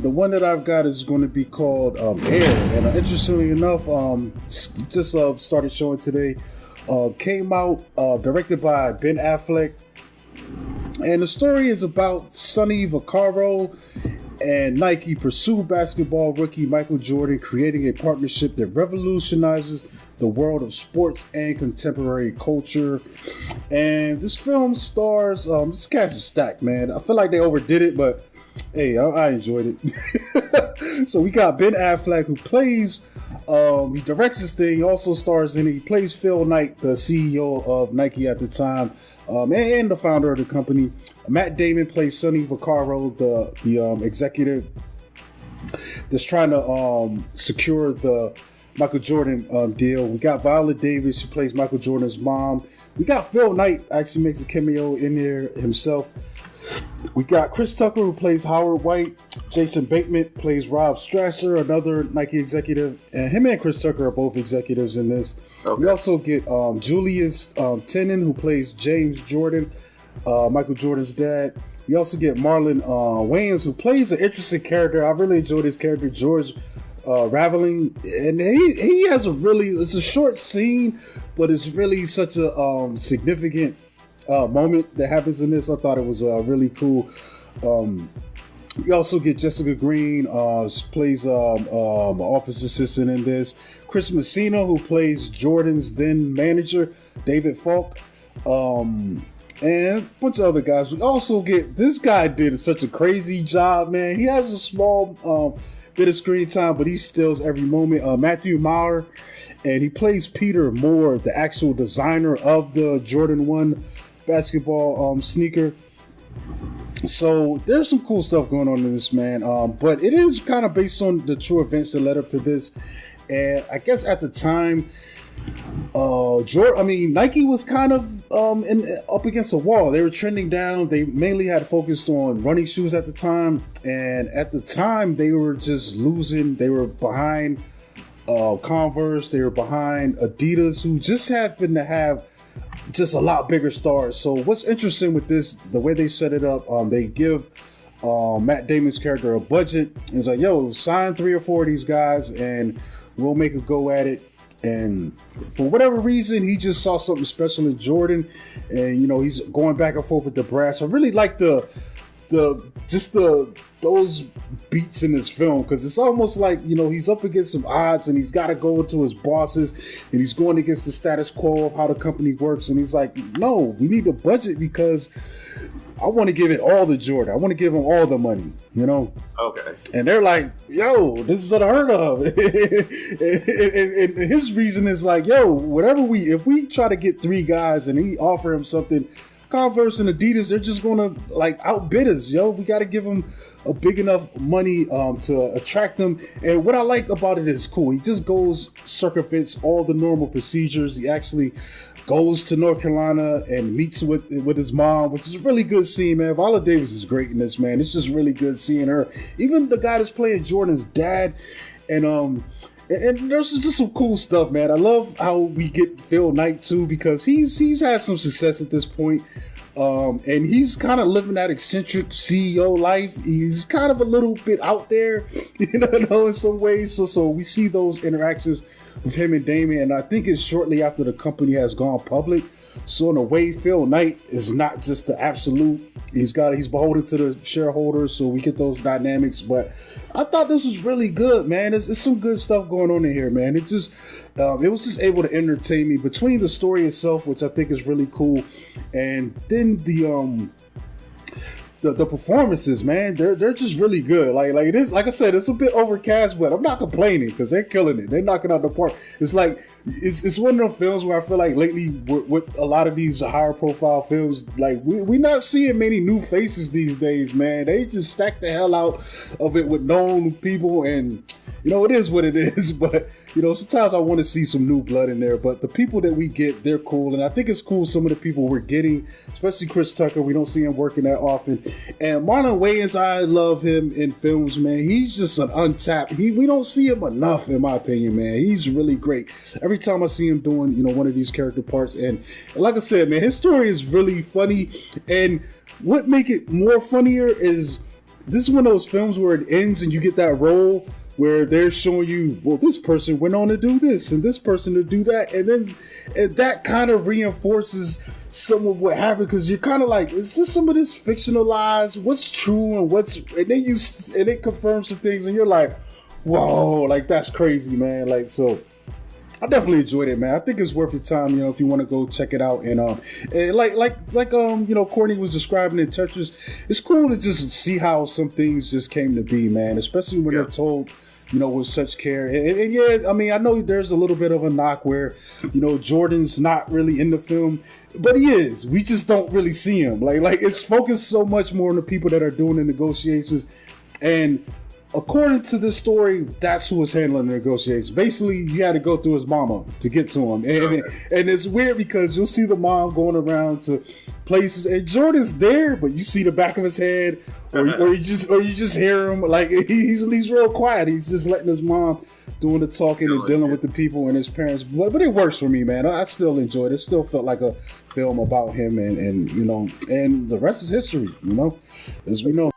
The one that I've got is going to be called Air, and interestingly enough, just started showing today. Came out, directed by Ben Affleck, and the story is about Sonny Vaccaro and Nike pursue basketball rookie Michael Jordan, creating a partnership that revolutionizes the world of sports and contemporary culture. And this film stars, this cast is stacked, man. I feel like they overdid it, but hey, I enjoyed it. So we got Ben Affleck, who plays, he directs this thing. He also stars in it. He plays Phil Knight, the CEO of Nike at the time, and the founder of the company. Matt Damon plays Sonny Vaccaro, the executive that's trying to secure the Michael Jordan deal. We got Viola Davis, who plays Michael Jordan's mom. We got Phil Knight, actually makes a cameo in there himself. We got Chris Tucker, who plays Howard White. Jason Bateman plays Rob Strasser, another Nike executive. And him and Chris Tucker are both executives in this. Okay. We also get Julius Tenen, who plays James Jordan, Michael Jordan's dad. We also get Marlon Wayans, who plays an interesting character. I really enjoyed his character, George Raveling. And he has it's a short scene, but it's really such a significant moment that happens in this. I thought it was really cool. We also get Jessica Green, plays office assistant in this. Chris Messina, who plays Jordan's then manager, David Falk, and a bunch of other guys. We also get, this guy did such a crazy job, man. He has a small bit of screen time, but he steals every moment. Matthew Maurer, and he plays Peter Moore, the actual designer of the Jordan 1 basketball sneaker. So there's some cool stuff going on in this, man, but it is kind of based on the true events that led up to this. And I guess at the time, Nike was kind of up against a wall. They were trending down. They mainly had focused on running shoes at the time, and at the time they were just losing. They were behind Converse. They were behind Adidas, who just happened to have just a lot bigger stars. So what's interesting with this, the way they set it up, they give Matt Damon's character a budget. It's like, yo, sign 3 or 4 of these guys and we'll make a go at it. And for whatever reason, he just saw something special in Jordan, and he's going back and forth with the brass. I really like those beats in this film, because it's almost like he's up against some odds and he's got to go to his bosses, and he's going against the status quo of how the company works, and he's like, no, we need a budget because I want to give it all to Jordan. I want to give him all the money, Okay. And they're like, yo, this is unheard of. and his reason is like, yo, if we try to get 3 guys and he offer him something, Converse and Adidas, they're just going to outbid us, yo. We got to give them a big enough money to attract them. And what I like about it is cool. He just circumvents all the normal procedures. He actually goes to North Carolina and meets with his mom, which is a really good scene, man. Viola Davis is great in this, man. It's just really good seeing her. Even the guy that's playing Jordan's dad, and there's just some cool stuff, man. I love how we get Phil Knight too, because he's had some success at this point. And he's kind of living that eccentric CEO life. He's kind of a little bit out there, in some ways. So we see those interactions with him and Damon, and I think it's shortly after the company has gone public. So in a way, Phil Knight is not just the absolute. He's beholden to the shareholders, so we get those dynamics. But I thought this was really good, man. There's some good stuff going on in here, man. It was just able to entertain me between the story itself, which I think is really cool, and then the performances, man, they're just really good. Like it is, like I said, it's a bit overcast, but I'm not complaining because they're killing it. They're knocking out the park. It's like it's one of those films where I feel like lately with a lot of these higher profile films, like we're not seeing many new faces these days, man. They just stack the hell out of it with known people, and it is what it is. But sometimes I want to see some new blood in there. But the people that we get, they're cool, and I think it's cool some of the people we're getting, especially Chris Tucker. We don't see him working that often. And Marlon Wayans, I love him in films, man. He's just an untapped. We don't see him enough, in my opinion, man. He's really great. Every time I see him doing, one of these character parts, and like I said, man, his story is really funny. And what make it more funnier is this is one of those films where it ends and you get that role where they're showing you, well, this person went on to do this and this person to do that, and that kind of reinforces some of what happened, because you're kind of like, is this some of this fictionalized? What's true and then it confirms some things, and you're like, whoa, like that's crazy, man. Like, so I definitely enjoyed it, man. I think it's worth your time, if you want to go check it out. And Courtney was describing in Tetris, it's cool to just see how some things just came to be, man. Especially when they're told, with such care. And yeah, I mean, I know there's a little bit of a knock where, Jordan's not really in the film, but he is. We just don't really see him. Like it's focused so much more on the people that are doing the negotiations. And according to the story, that's who was handling the negotiations. Basically, you had to go through his mama to get to him. And it's weird because you'll see the mom going around to places and Jordan's there, but you see the back of his head, or you just hear him. Like he's real quiet. He's just letting his mom doing the talking and dealing with the people and his parents. But it works for me, man. I still enjoyed it. It still felt like a film about him, and the rest is history, as we know.